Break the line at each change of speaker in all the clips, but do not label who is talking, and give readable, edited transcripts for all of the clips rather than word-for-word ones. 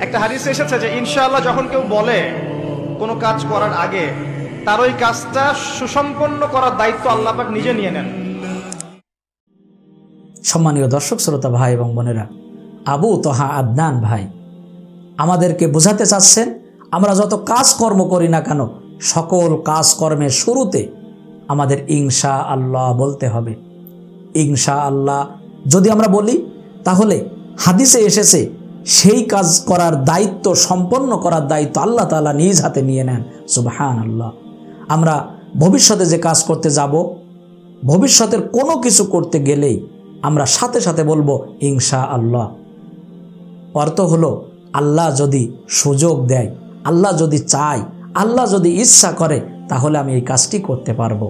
একটা হাদিসে এসেছে যে ইনশাআল্লাহ যখন কেউ বলে কোনো কাজ করার আগে তার ওই কাজটা সুসম্পন্ন করার দায়িত্ব আল্লাহ পাক নিজে নিয়ে নেন।
সম্মানীয় দর্শক শ্রোতা ভাই এবং বোনেরা, আবু তোহা আদনান ভাই আমাদেরকে বোঝাতে চাচ্ছেন আমরা যত কাজকর্ম করি না কেন সকল কাজকর্মের শুরুতে আমাদের ইনশা আল্লাহ বলতে হবে। ইনশা আল্লাহ যদি আমরা বলি তাহলে হাদিসে এসেছে সেই কাজ করার দায়িত্ব, সম্পন্ন করার দায়িত্ব আল্লাহ তাআলা নিজ হাতে নিয়ে নেন। সুবহানাল্লাহ। আমরা ভবিষ্যতে যে কাজ করতে যাব, ভবিষ্যতের কোনো কিছু করতে গেলেই আমরা সাথে সাথে বলবো ইনশা আল্লাহ। অর্থ হলো আল্লাহ যদি সুযোগ দেয়, আল্লাহ যদি চায়, আল্লাহ যদি ইচ্ছা করে তাহলে আমি এই কাজটি করতে পারবো।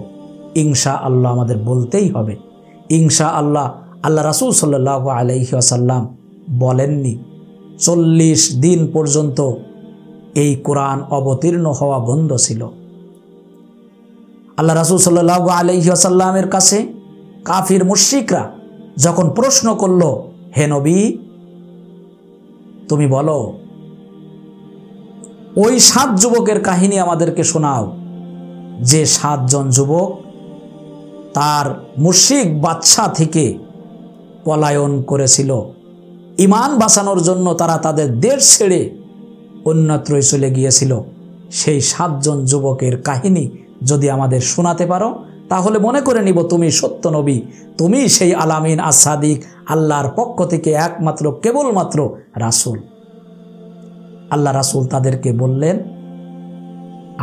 ইনশা আল্লাহ আমাদের বলতেই হবে। ইনশা আল্লাহ আল্লাহ রাসূল সাল্লাল্লাহু আলাইহি ওয়াসাল্লাম বলেননি 40 দিন পর্যন্ত এই কোরআন অবতীর্ণ হওয়া বন্ধ ছিল। আল্লাহ রাসূল সাল্লাল্লাহু আলাইহি ওয়াসাল্লামের কাছে কাফির মুশরিকরা যখন প্রশ্ন করল, হে নবী তুমি বলো ওই 7 যুবকের কাহিনী আমাদেরকে শোনাও যে 7 জন যুবক তার মুশরিক বাদশা থেকে পলায়ন করেছিল। ঈমান বাঁচানোর জন্য তারা তাদের দেশ ছেড়ে অন্যত্র চলে গিয়েছিল। সেই 7 জন যুবকের কাহিনী যদি আমাদের শোনাতে পারো তাহলে মনে করে নিব তুমি সত্য নবী, তুমি সেই আলামিন আস-সাদিক, আল্লাহর পক্ষ থেকে একমাত্র কেবলমাত্র রাসূল। আল্লাহ রাসূল তাদেরকে বললেন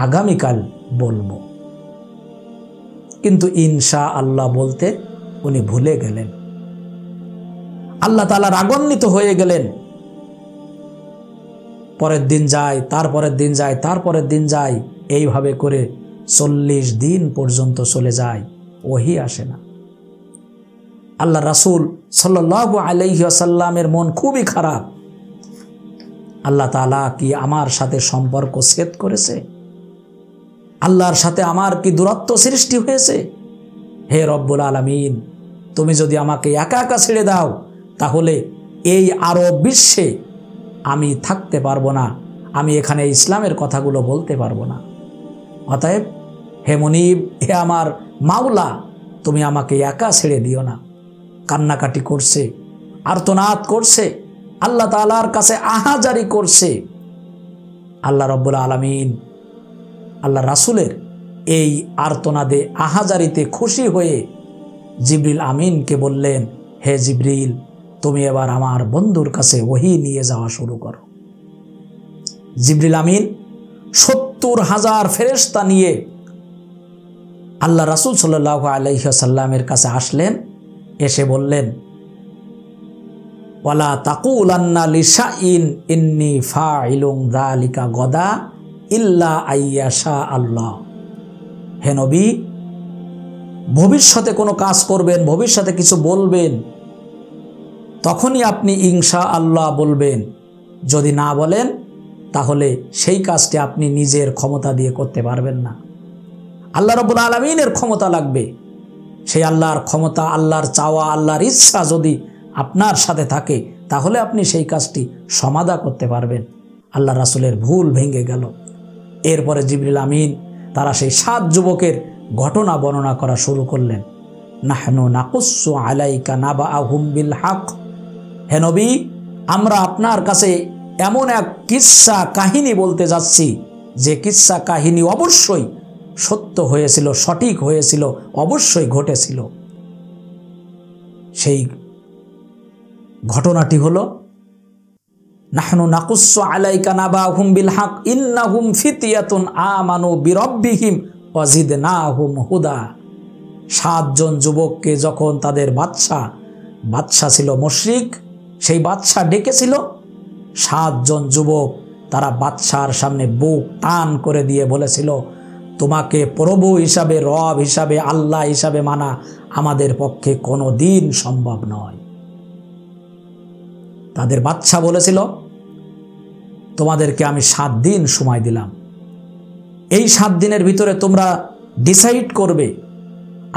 আগামীকাল বলবো, কিন্তু ইনশা আল্লাহ বলতে উনি ভুলে গেলেন। আল্লাহ তাআলা রাগান্বিত হয়ে গেলেন। পরের দিন যায়, তারপরের দিন যায়, তারপরের দিন যায়, এইভাবে করে 40 দিন পর্যন্ত চলে যায়, ওহী আসে না। আল্লাহ রাসূল সাল্লাল্লাহু আলাইহি ওয়াসাল্লামের মন খুবই খারাপ। আল্লাহ তাআলা কি আমার সাথে সম্পর্ক ছেদ করেছে? আল্লাহর সাথে আমার কি দূরত্ব সৃষ্টি হয়েছে? হে রব্বুল আলামিন, তুমি যদি আমাকে একা একা ছেড়ে দাও তাহলে এই আরব বিশ্বে আমি থাকতে পারবো না, আমি এখানে ইসলামের কথাগুলো বলতে পারবো না। অতএব হে মুনিব, হে আমার মাওলা, তুমি আমাকে একা ছেড়ে দিও না। কান্নাকাটি করছে, আর্তনাদ করছে, আল্লাহ তাআলার কাছে আহাজারি করছে। আল্লাহ রব্বুল আলামিন আল্লাহ রাসূলের এই আর্তনাদে আহাজারিতে খুশি হয়ে জিবরিল আমিনকে বললেন, হে জিবরিল, তুমি এবার আমার বন্ধুর কাছে ওহী নিয়ে যাওয়া শুরু করো। জিবরিল আমিন 70,000 ফেরেশতা নিয়ে আল্লাহ রাসূল সাল্লাল্লাহু আলাইহি ওয়াসাল্লামের কাছে আসলেন। এসে বললেন, ওয়ালা তাকুলান্না লিশাইন ইন্নী ফাইলুন যালিকা গদা ইল্লা আইয়াশা আল্লাহ। হে নবী, ভবিষ্যতে কোনো কাজ করবেন, ভবিষ্যতে কিছু বলবেন, তখনই আপনি ইনশা আল্লাহ বলবেন। যদি না বলেন তাহলে সেই কাজটি আপনি নিজের ক্ষমতা দিয়ে করতে পারবেন না। আল্লাহ রাব্বুল আলামিনের ক্ষমতা লাগবে। সেই আল্লাহর ক্ষমতা, আল্লাহর চাওয়া, আল্লাহর ইচ্ছা যদি আপনার সাথে থাকে তাহলে আপনি সেই কাজটি সমাধা করতে পারবেন। আল্লাহ রাসূলের ভুল ভেঙে গেল। এরপরে জিবরিল আমিন তারা সেই 7 যুবকের ঘটনা বর্ণনা করা শুরু করলেন। নাহনু নাকুসু আলাইকা নাবাআহুম বিল হক। হে নবী, আমরা আপনার কাছে এমন এক কিসসা কাহিনী বলতে যাচ্ছি যে কিসসা কাহিনী অবশ্যই সত্য হয়েছিল, সঠিক হয়েছিল, অবশ্যই ঘটেছিল। সেই ঘটনাটি হলো, নাহনু নাকুসু আলাইকা নাবাআহুম বিল হক ইন্নাহুম ফিতয়াতুন আমানু বিরাব্বিহিম ওয়াজিদনাহুম হুদা। 7 জন যুবককে যখন তাদের বাদশা ছিল মুশরিক, সেই বাদশা ডেকেছিল। 7 জন যুবক তারা বাদশার সামনে বুক টান করে দিয়ে বলেছিল, তোমাকে প্রভু হিসাবে, রব হিসাবে, আল্লাহ হিসাবে মানা আমাদের পক্ষে কোনো দিন সম্ভব নয়। তাদের বাদশা বলেছিল, তোমাদেরকে আমি 7 দিন সময় দিলাম, এই 7 দিনের ভিতরে তোমরা ডিসাইড করবে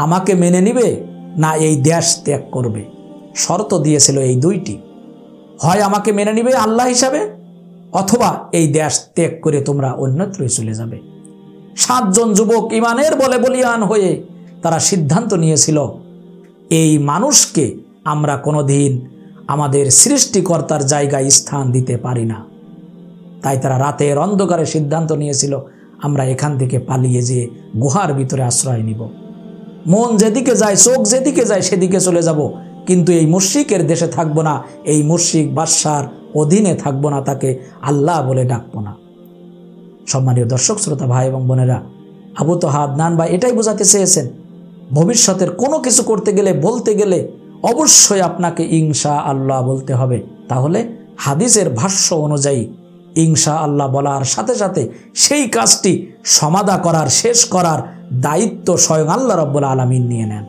আমাকে মেনে নিবে না এই দেশ ত্যাগ করবে। শর্ত দিয়েছিল এই 2টি, হয় আমাকে মেনে নিবে আল্লাহ হিসাবে, অথবা এই দেশ ত্যাগ করে তোমরা অন্যত্রই চলে যাবে। 7 জন যুবক ইমানের বলে বলিয়ান হয়ে তারা সিদ্ধান্ত নিয়েছিল এই মানুষকে আমরা কোনোদিন আমাদের সৃষ্টিকর্তার জায়গায় স্থান দিতে পারি না। তাই তারা রাতের অন্ধকারে সিদ্ধান্ত নিয়েছিল আমরা এখান থেকে পালিয়ে যেয়ে গুহার ভিতরে আশ্রয় নিব। মন যেদিকে যায়, চোখ যেদিকে যায় সেদিকে চলে যাব, কিন্তু এই মুশরিকের দেশে থাকবো না, এই মুশরিক বাদশার অধীনে থাকবো না, তাকে আল্লাহ বলে ডাকবো না। সম্মানীয় দর্শক শ্রোতা ভাই এবং বোনেরা, আবু তোহা আদনান ভাই এটাই বোঝাতে চেয়েছেন ভবিষ্যতের কোনো কিছু করতে গেলে, বলতে গেলে অবশ্যই আপনাকে ইনশা আল্লাহ বলতে হবে। তাহলে হাদিসের ভাষ্য অনুযায়ী ইনশা আল্লাহ বলার সাথে সাথে সেই কাজটি সমাধা করার, শেষ করার দায়িত্ব স্বয়ং আল্লাহ রাব্বুল আলামিন নিয়ে নেন।